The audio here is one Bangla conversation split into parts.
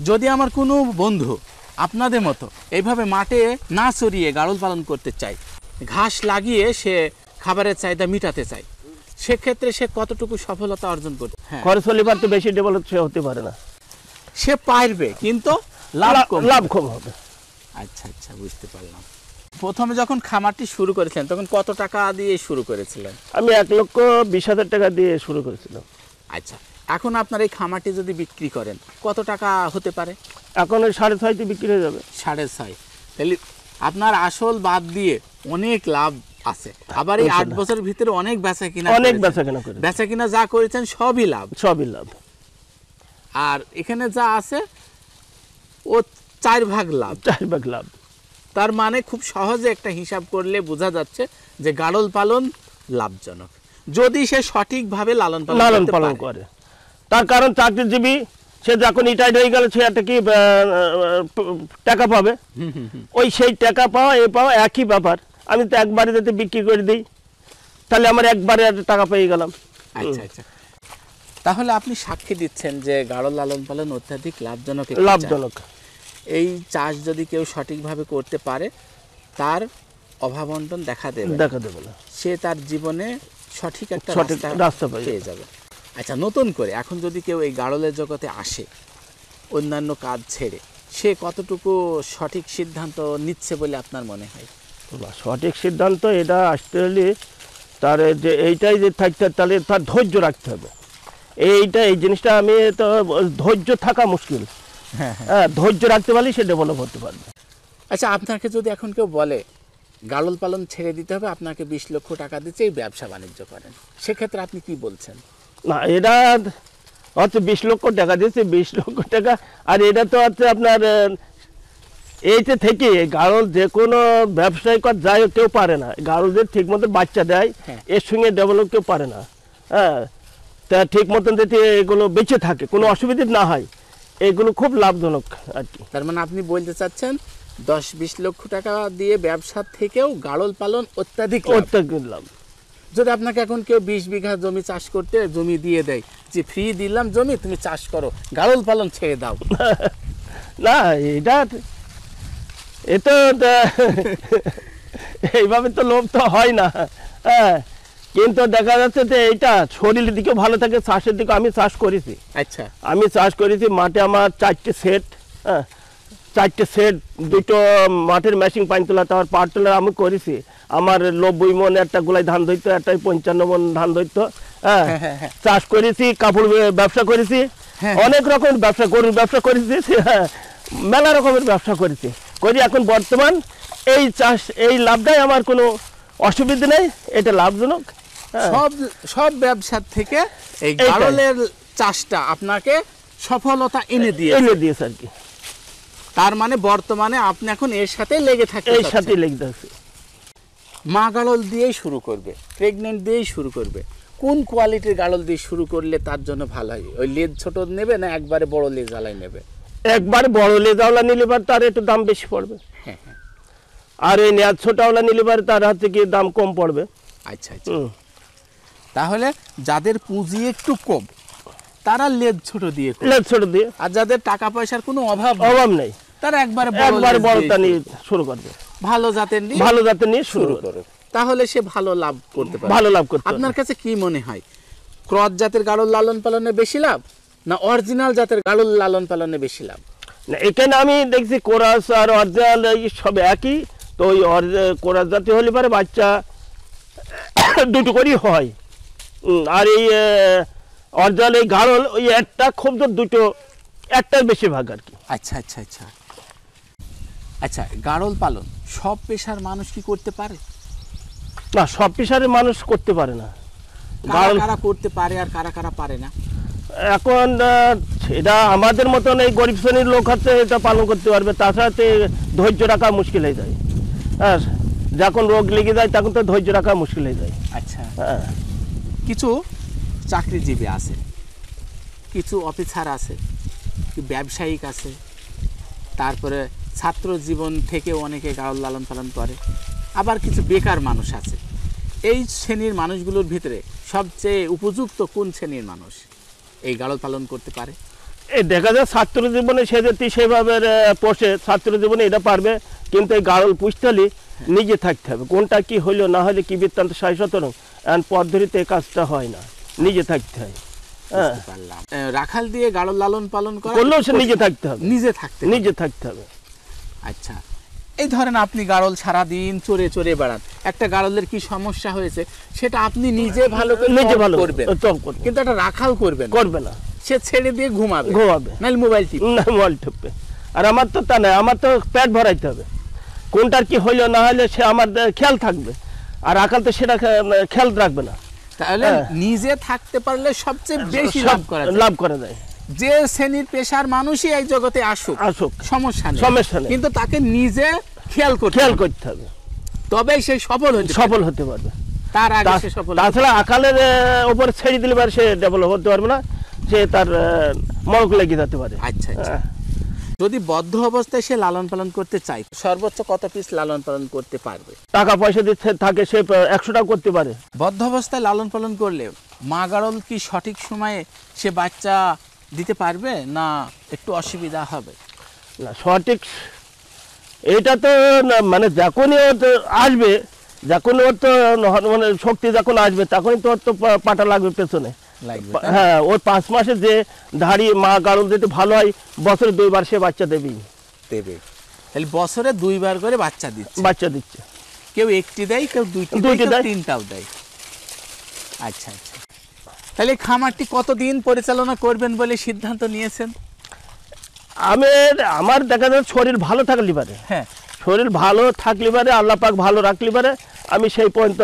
যদি আমার কোনো বন্ধু আপনাদের মতো এইভাবে মাঠে না চড়িয়ে গাড়ল পালন করতে চায়, ঘাস লাগিয়ে সে খাবারের চাহিদা মিটাতে চায়, সেক্ষেত্রে সে কতটুকু সফলতা অর্জন করবে? খরচ হলে তো বেশি ডেভেলপ সে হতে পারে না। সে পারবে কিন্তু লাভ কম হবে। আচ্ছা আচ্ছা, বুঝতে পারলাম। প্রথমে যখন খামারটি শুরু করেছিলেন তখন কত টাকা দিয়ে শুরু করেছিলেন? আমি 1,20,000 টাকা দিয়ে শুরু করেছিলাম। আচ্ছা, এখন আপনার এই খামারটি যদি বিক্রি করেন কত টাকা হতে পারে? এখন 6.5 বিক্রি হয়ে যাবে। 6.5? তাহলে আপনার আসল বাদ দিয়ে অনেক লাভ আছে। আবার এই 8 বছরের ভিতরে অনেক বেচা কিনা করে, বেচা কিনা যা করেছেন সবই লাভ। আর এখানে যা আছে ও 4 ভাগ লাভ। তার মানে খুব সহজে একটা হিসাব করলে বোঝা যাচ্ছে যে গাড়ল পালন লাভজনক, যদি সে সঠিকভাবে লালন পালন করে। তার কারণ চাকরিজীবী সে যখন রিটায়ার্ড হয়ে গেল সে একটা কি টাকা পাবে, ওই সেই টাকা পাওয়া এ পাওয়া একই ব্যাপার। আমি তো একবারে যদি বিক্রি করে দিই তাহলে আমার একবারে টাকা পেয়ে গেলাম। আচ্ছা আচ্ছা, তাহলে আপনি সাক্ষী দিচ্ছেন যে গাড়ল লালন পালন অত্যাধিক লাভজনক। এই চাষ যদি কেউ সঠিকভাবে করতে পারে তার অভাব অনটন দেখা দেবে না, সে তার জীবনে সঠিক একটা রাস্তা পেয়ে যাবে। আচ্ছা, নতুন করে এখন যদি কেউ এই গাড়লের জগতে আসে অন্যান্য কাজ ছেড়ে, সে কতটুকু সঠিক সিদ্ধান্ত নিচ্ছে বলে আপনার মনে হয়? সঠিক সিদ্ধান্ত এটা আসতে হলে তার যে এইটাই যে থাকতে, তাহলে তার ধৈর্য রাখতে হবে। এই জিনিসটা আমি তো ধৈর্য থাকা মুশকিল। হ্যাঁ, ধৈর্য রাখতে পারলে সে ডেভেলপ হতে পারবে। আচ্ছা, আপনাকে যদি এখন কেউ বলে গাড়ল পালন ছেড়ে দিতে হবে, আপনাকে 20 লক্ষ টাকা দিচ্ছে এই ব্যবসা বাণিজ্য করেন, সেক্ষেত্রে আপনি কি বলছেন? না, এটা হচ্ছে 20 লক্ষ টাকা দিচ্ছে, 20 লক্ষ টাকা। আর এটা তো হচ্ছে আপনার এইটা থেকে গাড়ল যে কোনো ব্যবসায়ী যায় কেউ পারে না। গাড়ল যে ঠিক মতো বাচ্চা দেয় এর সঙ্গে ডেভেলপ কেউ পারে না। হ্যাঁ, তা ঠিক মতন যদি এগুলো বেঁচে থাকে, কোনো অসুবিধা না হয়, এগুলো খুব লাভজনক আর কি। তার মানে আপনি বলতে চাচ্ছেন 10-20 লক্ষ টাকা দিয়ে ব্যবসা থেকেও গাড়ল পালন অত্যাধিক লাভ। যদি আপনাকে এখন কেউ 20 বিঘা জমি চাষ করতে জমি দিয়ে দেয়, যে ফ্রি দিলাম জমি, তুমি চাষ করো, গাড়ল পালন ছেড়ে দাও, না এটা এইভাবে তো লোভ তো হয় না। হ্যাঁ, কিন্তু দেখা যাচ্ছে যে এইটা শরীরের দিকেও ভালো থাকে, চাষের দিকে আমি চাষ করেছি। আচ্ছা, আমি চাষ করেছি মাঠে আমার 4টে সেট, হ্যাঁ 4টে সেট, 2টো মাঠের মেশিন পানি তোলা, তার পাট তোলা আমি করেছি। আমার 90 মন একটা গোলায় ধান ধরতো, একটাই 55 মন ধান ধরতো। হ্যাঁ, চাষ করেছি, কাপড় ব্যবসা করেছি, অনেক রকমের ব্যবসা, গরুর ব্যবসা করেছি, মেলা রকমের ব্যবসা করেছি। এখন বর্তমান এই চাষ, এই লাভটাই আমার কোনো অসুবিধা নেই, এটা লাভজনক। সব ব্যবসার থেকে এই গাড়লের চাষটা আপনাকে সফলতা এনে দিয়েছে আর কি। তার মানে বর্তমানে আপনি এখন এর সাথে লেগে থাকেন। মা গাড়ল দিয়েই শুরু করবে, প্রেগনেন্ট দিয়েই শুরু করবে, কোন কোয়ালিটির গাড়ল দিয়ে শুরু করলে তার জন্য ভালো হয়? ওই লেজ ছোট নেবে না একবারে বড় লেজ আলাই নেবে? একবারে বড় লেজ আওলা নিলে পর তার একটু দাম বেশি পড়বে, আর এই নেয়াজ ছোট আওলা নিলে পর তার হাতে কি দাম কম পড়বে। আচ্ছা আচ্ছা, তাহলে যাদের পুঁজি একটু কম তারা লেজ ছোট দিয়ে, আর যাদের টাকা পয়সার কোনো অভাব নেই তারা একবারে বড়টা নিয়ে শুরু করবে, ভালো জাতের নিয়ে শুরু করবে, তাহলে সে ভালো লাভ করতে পারবে। আপনার কাছে কি মনে হয়, ক্রস জাতের গাড়ল লালন পালনে বেশি লাভ না অরিজিনাল জাতের গাড়ল লালন পালনে বেশি লাভ? না, এখানে আমি দেখছি কোরাস আর অরিজিনাল সব একই। তো ওই কোরাস জাতীয় হলে পরে বাচ্চা 2টো করেই হয়, আর এই অরিজিনাল এই গাড়ল ওই একটা খুব জোর 2টো, একটার বেশিরভাগ আর কি। আচ্ছা আচ্ছা আচ্ছা আচ্ছা, গাড়ল পালন সব পেশার মানুষ কি করতে পারে? না, সব পেশারের মানুষ করতে পারে না। কারা করতে পারে আর কারা পারে না? এখন এটা আমাদের মতন এই গরিব শ্রেণীর লোক হচ্ছে এটা পালন করতে পারবে, তাছাড়া ধৈর্য রাখা মুশকিল হয়ে যায়। হ্যাঁ, যখন রোগ লেগে যায় তখন তো ধৈর্য রাখা মুশকিল হয়ে যায়। আচ্ছা, হ্যাঁ, কিছু চাকরিজীবী আছে, কিছু অফিসার আছে, ব্যবসায়িক আছে, তারপরে ছাত্র জীবন থেকে অনেকে গাড়ল লালন পালন করে, আবার কিছু বেকার মানুষ আছে। এই শ্রেণীর মানুষগুলোর ভিতরে সবচেয়ে উপযুক্ত কোন শ্রেণীর মানুষ এই গাড়ল পালন করতে পারে? এই দেখা যায় ছাত্র জীবনে সে যদি সেভাবে পোষে, ছাত্র জীবনে এটা পারবে, কিন্তু এই গাড়ল পুষতে হলে নিজে থাকতে হবে। কোনটা কি হইলো না হলে কি বৃত্তান্ত সাই সতরং, এখন পদ্ধতিতে এই কাজটা হয় না, নিজে থাকতে হয়। হ্যাঁ, বুঝতে পারলাম। রাখাল দিয়ে গাড়ল লালন পালন করলেও সে নিজে থাকতে হবে, নিজে থাকতে হবে। আচ্ছা, এই ধরেন আপনি গাড়ল সারাদিন চড়ে চড়ে বেড়ান, একটা গাড়লের কি সমস্যা হয়েছে সেটা আপনি নিজে ভালো করে করবেন, কিন্তু একটা রাখাল করবে না, সে ছেড়ে দিয়ে ঘুমাবে নাহলে মোবাইল টিপবে। আর আমার তো তা নয়, আমার তো পেট ভরাইতে হবে, কোনটার কি হইলো না হলে সে আমার খেয়াল থাকবে, আর রাখাল তো সেটা খেয়াল রাখবে না। তাহলে নিজে থাকতে পারলে সবচেয়ে বেশি লাভ করা যায়। যে শ্রেণীর পেশার মানুষই এই জগতে আসুক সমস্যা নেই, কিন্তু তাকে নিজে খেয়াল করতে হবে, তবেই সে সফল হতে পারবে। তার আগে সে সফল, তাছাড়া আকালের উপর ছেড়ে দিলে পারে সে ডেভেলপ হতে পারবে না, সে তার মরক লেগে যেতে পারে। আচ্ছা, যদি বদ্ধ অবস্থায় সে লালন পালন করতে চায়, সর্বোচ্চ কত পিস লালন পালন করতে পারবে? টাকা পয়সা দিতে থাকে সে 100টা করতে পারে। বদ্ধ অবস্থায় লালন পালন করলে মা গাড়ল কি সঠিক সময়ে সে বাচ্চা দিতে পারবে না একটু অসুবিধা হবে? না, সঠিক এটা তো মানে যখনই ওর আসবে, যখন ওর তো মানে শক্তি যখন আসবে তখনই তো ওর তো পাটা লাগবে পেছনে। হ্যাঁ, ওর 5 মাসে যে ধাড়ি মা গাড়ল যদি ভালো হয়, বছরে 2 বার সে বাচ্চা দেবে। তাহলে বছরে 2 বার করে বাচ্চা দিচ্ছে। কেউ একটি দেয়, কেউ দুইটি দেয়, তিনটাও দেয়। আচ্ছা, তাহলে খামারটি কতদিন পরিচালনা করবেন বলে সিদ্ধান্ত নিয়েছেন? আমার দেখা যায় শরীর ভালো থাকলে পারে, হ্যাঁ, শরীর ভালো থাকলে পারে, আল্লাহ পাক ভালো রাখলে পারে, আমি সেই পর্যন্ত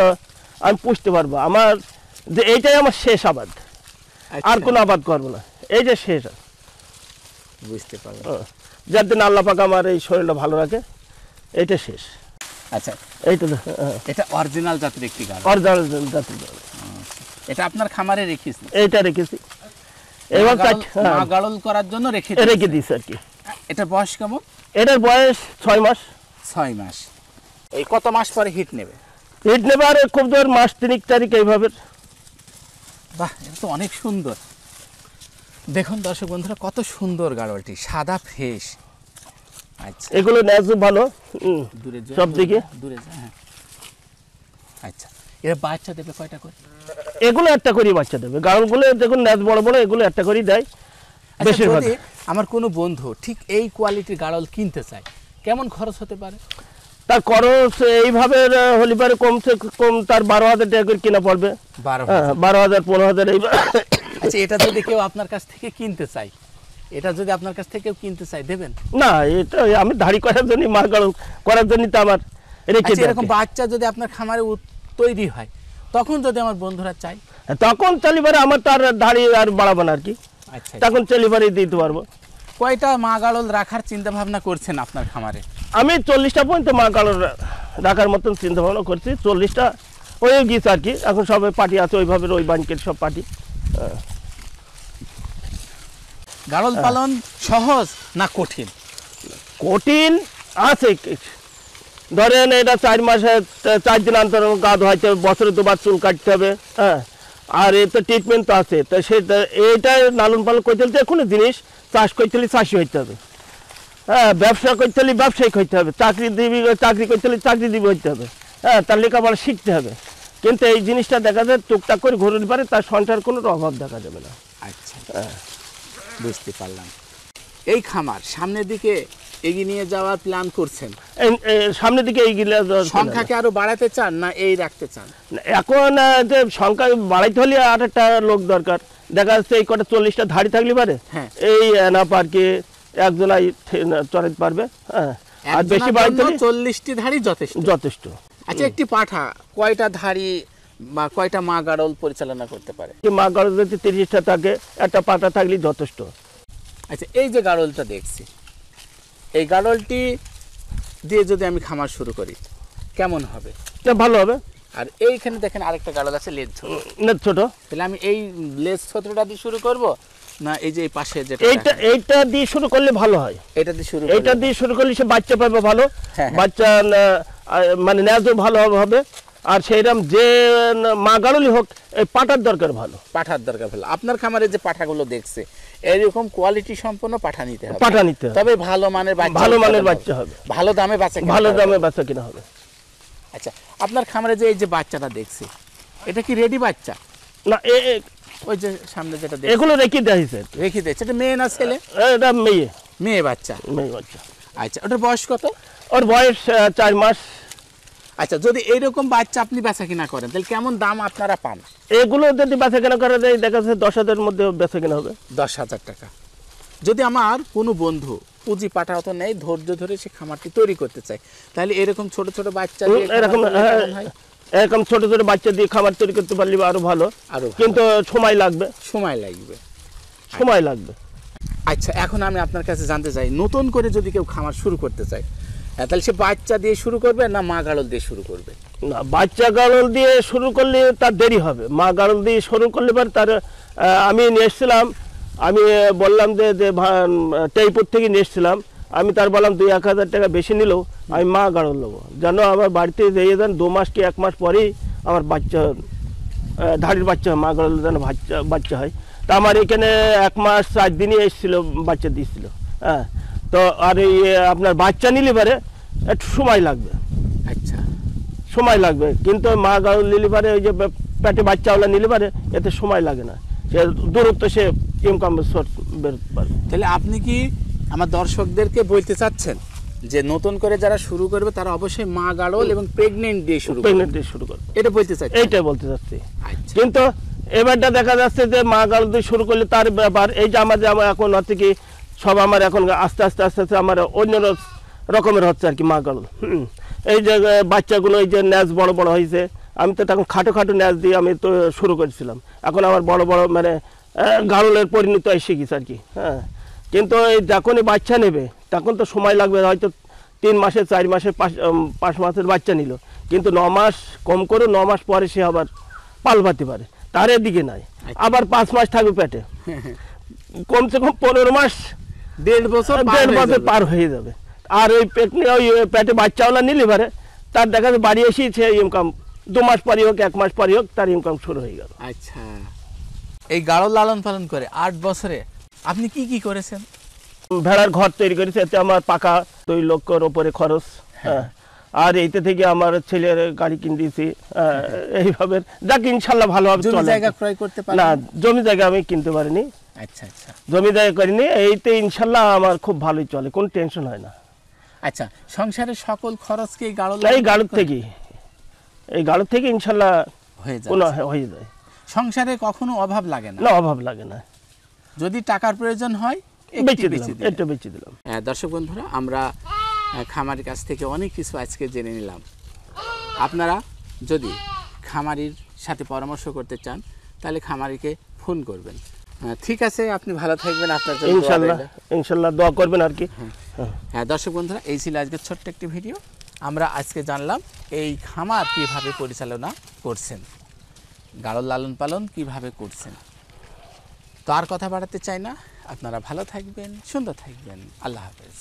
আমি পুষতে পারবো। আমার যে এইটাই আমার শেষ আবাদ, আর কোনো আবাদ করবো না, এই যে শেষ। বুঝতে পারলাম। যার দিন আল্লাহ পাক আমার এই শরীরটা ভালো রাখে, এইটা শেষ। আচ্ছা, এটা অরিজিনাল জাতের একটি গাড়ল। অরিজিনাল জাতের গাড়ল। এটা আপনার খামারে রেখেছি? এইটা রেখেছি, এবং মা গাড়ল করার জন্য রেখে দিয়েছি আর কি। এটা বয়স কেমন? এটার বয়স 6 মাস। 6 মাস। এই কত মাস পরে হিট নেবে? আর খুব জোর মাস 3 তারিখ এইভাবে। বাহ, এটা তো অনেক সুন্দর। দেখুন দর্শক বন্ধুরা, কত সুন্দর গাড়লটি, সাদা ফ্রেশ। আচ্ছা, এগুলো ন্যাজ ভালো সব দিকে। হ্যাঁ। আচ্ছা, এরা বাচ্চা দেবে কয়টা করে? এগুলো একটা করে বাচ্চা দেবে। গাড়লগুলো দেখুন ন্যাজ বড় বড়, এগুলো একটা করেই দেয় বেশিরভাগ। আমার কোনো বন্ধু ঠিক এই কোয়ালিটির গাড়ল কিনতে চায়, কেমন খরচ হতে পারে? তার খরচ এইভাবে হলে পারে কমসে কম তার 12,000 টাকা করে কিনা পড়বে। 12,000 15,000 এই। আচ্ছা, এটা যদি কেউ আপনার কাছ থেকে কিনতে চায়, দেবেন? না, এটা আমি ধাড়ি করার জন্য, মা গাড়ল করার জন্য তো আমার রেখে দিই। এরকম বাচ্চা যদি আপনার খামারে তৈরি হয়, তখন যদি আমার বন্ধুরা চায়, তখন চলিবারে আমার তার ধাড়ি আর বাড়াবো না আর কি। আচ্ছা, তখন চলিবারে দিতে পারবো। কয়টা মা গাড়ল রাখার চিন্তা ভাবনা করছেন আপনার খামারে? আমি 40টা পর্যন্ত মা গাড়ল রাখার মতন চিন্তা ভাবনা করছি। 40টা হয়ে গিয়েছে আর কি, এখন সবাই পার্টি আছে ওইভাবে, ওই বানকের সব পার্টি। গাড়ল পালন সহজ না কঠিন? কঠিন আছে। ধরেন এটা 4 মাসে 4 দিন অন্তর গা ধোয়াইতে হবে, বছরে 2 বার চুল কাটতে হবে। হ্যাঁ, আর এতে ট্রিটমেন্ট তো আছে। তো সেটা এইটা লালন পালন করতে হলে কোনো জিনিস, চাষ করতে হলে চাষি হইতে হবে, হ্যাঁ, ব্যবসা করতে হলে ব্যবসায়িক হইতে হবে, চাকরি করতে হলে চাকরিজীবী হইতে হবে, হ্যাঁ, তার লেখাপড়া শিখতে হবে। কিন্তু এই জিনিসটা দেখা যায় টুকটাক করে ঘুরে পারে, তার সংসার কোনো অভাব দেখা যাবে না। আচ্ছা, বুঝতে পারলাম। এই খামার সামনের দিকে এগিয়ে নিয়ে যাওয়ার প্ল্যান করছেন? সামনের দিকে এগিয়ে সংখ্যাকে আরো বাড়াতে চান না এই রাখতে চান? এখন যে সংখ্যা বাড়াইতে হলে আর একটা লোক দরকার। দেখা যাচ্ছে এই কটা 40টা ধাড়ি থাকলে পারে, এই না পার্কে একজনাই চড়াইতে পারবে। হ্যাঁ, আর বেশি বাড়াইতে হলে 40টি ধাড়ি যথেষ্ট। আচ্ছা, একটি পাঠা কয়টা ধাড়ি বা কয়টা মা গাড়ল পরিচালনা করতে পারে? মা গাড়ল যদি 30টা থাকে, একটা পাঠা থাকলে যথেষ্ট। আচ্ছা, এই যে গাড়লটা দেখছি, এই গাড়লটি দিয়ে যদি আমি খামার শুরু করি কেমন হবে? ভালো হবে। আর এইখানে দেখেন আরেকটা গাড়ল আছে, লেজ ছোট। তাহলে আমি এই লেজ ছোটটা দিয়ে শুরু করব না এই যে এই পাশে যেটা, এইটা দিয়ে শুরু করলে ভালো হয়। এটা দিয়ে শুরু করলে সে বাচ্চা পাবে ভালো, বাচ্চা মানে ন্যাজও ভালো হবে, আর সেইরকম যে মা গাড়লই হোক এই পাঠার দরকার ভালো। পাঠার দরকার ভালো। আপনার খামারে যে পাঠাগুলো দেখছে এরকম কোয়ালিটি সম্পন্ন পাঠা নিতে হবে, পাঠা নিতে হবে, তবে ভালো মানের বাচ্চা, ভালো মানের বাচ্চা হবে, ভালো দামে বাচ্চা, ভালো দামে বাচ্চা কিনা হবে। আচ্ছা, আপনার খামারে যে এই যে বাচ্চাটা দেখছি এটা কি রেডি বাচ্চা? না, ওই যে সামনে যেটা দেখছি এগুলো রেখে দিয়েছে, রেখে দিয়েছে। এটা মেয়ে না ছেলে? এটা মেয়ে, মেয়ে বাচ্চা, মেয়ে বাচ্চা। আচ্ছা, ওটার বয়স কত? ওর বয়স 4 মাস। আচ্ছা, যদি এইরকম বাচ্চা আপনি বেচা কিনা করেন তাহলে কেমন দাম আপনারা পান? এগুলো যদি বেচা কেনা করা যায় দেখা যাচ্ছে 10,000-এর মধ্যে বেচা কেনা হবে। 10,000 টাকা। যদি আমার কোনো বন্ধু পুঁজি পাঠাও তো নেই, ধৈর্য ধরে সে খামারটি তৈরি করতে চায়, তাহলে এরকম ছোট ছোট বাচ্চা দিয়ে এরকম এরকম ছোট ছোট বাচ্চা দিয়ে খাবার তৈরি করতে পারলে আরো ভালো, কিন্তু সময় লাগবে, সময় লাগবে, সময় লাগবে। আচ্ছা, এখন আমি আপনার কাছে জানতে চাই, নতুন করে যদি কেউ খামার শুরু করতে চায় তাহলে সে বাচ্চা দিয়ে শুরু করবে না মা গাড়ল দিয়ে শুরু করবে? না, বাচ্চা গাড়ল দিয়ে শুরু করলে তার দেরি হবে। মা গাড়ল দিয়ে শুরু করলে পর তার আমি নিয়ে এসেছিলাম, আমি বললাম যে টেইপুর থেকে নিয়ে এসেছিলাম, আমি তার বললাম 2-1 হাজার টাকা বেশি নিলেও আমি মা গাড়ল নেবো, যেন আমার বাড়িতে যেয়ে যান 2 মাস কি 1 মাস পরেই আমার বাচ্চা ধাড়ির বাচ্চা হয়, মা গাড়ল যেন বাচ্চা হয়। তা আমার এখানে 1 মাস 4 দিনই এসেছিল, বাচ্চা দিয়েছিল। হ্যাঁ, তো আর এই আপনার বাচ্চা নিলে পারে একটু সময় লাগবে। আচ্ছা, সময় লাগবে, কিন্তু মা গাড়ল নিলে পারে ওই যে পেটে বাচ্চাওয়ালা নিলে পারে এতে সময় লাগে না, সে দূরত্ব সে ইনকাম বের পারবে। তাহলে আপনি কি আমার দর্শকদেরকে বলতে চাচ্ছেন যে নতুন করে যারা শুরু করবে তারা অবশ্যই মা গাড়ল এবং প্রেগনেন্ট দিয়ে শুরু করবে, এটা বলতে চাচ্ছেন? এইটাই বলতে চাচ্ছি। আচ্ছা, কিন্তু এবারটা দেখা যাচ্ছে যে মা গাড়ল দিয়ে শুরু করলে তার ব্যাপার এই যে আমার এখন হচ্ছে কি সব আমার এখন আস্তে আস্তে আস্তে আস্তে আমার অন্য রকমের হচ্ছে আর কি মা গাড়ল। এই যে বাচ্চাগুলো এই যে ন্যাজ বড় বড় হয়েছে, আমি তো তখন খাটো খাটো ন্যাজ দিয়ে আমি তো শুরু করেছিলাম, এখন আমার বড় বড় মানে গাড়লের পরিণত এসে গেছে আর কি। হ্যাঁ, কিন্তু এই যখনই বাচ্চা নেবে তখন তো সময় লাগবে, হয়তো 3 মাসে 4 মাসে 5 মাসের বাচ্চা নিল, কিন্তু 9 মাস কম করে 9 মাস পরে সে আবার পালবাতে পারে, তার এদিকে নাই, আবার 5 মাস থাকবে পেটে, কমসে কম 15 মাস 1.5 বছর পার হয়ে যাবে। আর ওই পেটে বাচ্চাওয়ালা নিলে পারে তার দেখা যাচ্ছে বাড়ি এসেই সে ইনকাম 2 মাস পরই হোক 1 মাস পরই হোক তার ইনকাম শুরু হয়ে গেল। আচ্ছা, এই গাড়ল লালন পালন করে 8 বছরে আপনি কি কি করেছেন? ভেড়ার ঘর তৈরি করেছে, এতে আমার পাকা 2 লক্ষর ওপরে খরচ। হ্যাঁ, আর এইতে থেকে আমার ছেলের গাড়ি কিনে দিয়েছি। এইভাবে যাক ইনশাল্লাহ ভালোভাবে জমি চলে। জায়গা ক্রয় করতে পারেন? না, জমি জায়গা আমি কিনতে পারিনি। আচ্ছা আচ্ছা, জমি জায়গা করিনি, এইতে ইনশাল্লাহ আমার খুব ভালোই চলে, কোনো টেনশন হয় না। আচ্ছা, সংসারের সকল খরচ কি গাড়ল এই গাড়ুর থেকে, এই গাড়ুর থেকে ইনশাল্লাহ হয়ে যায়? কোনো হয়ে যায়, সংসারে কখনো অভাব লাগে না? না, অভাব লাগে না। যদি টাকার প্রয়োজন হয় বেচে দিলাম, এটা বেচে দিলাম। দর্শক বন্ধুরা, আমরা খামারির কাছ থেকে অনেক কিছু আজকে জেনে নিলাম। আপনারা যদি খামারির সাথে পরামর্শ করতে চান তাহলে খামারিকে ফোন করবেন। ঠিক আছে, আপনি ভালো থাকবেন, আপনার জন্য ইনশাল্লাহ ইনশাল্লাহ দোয়া করবেন আর কি। হ্যাঁ, দর্শক বন্ধুরা, এই ছিল আজকে ছোট্ট একটি ভিডিও। আমরা আজকে জানলাম এই খামার কিভাবে পরিচালনা করছেন, গাড়ল লালন পালন কিভাবে করছেন। তো আর কথা বাড়াতে চাই না, আপনারা ভালো থাকবেন, সুন্দর থাকবেন। আল্লাহ হাফেজ।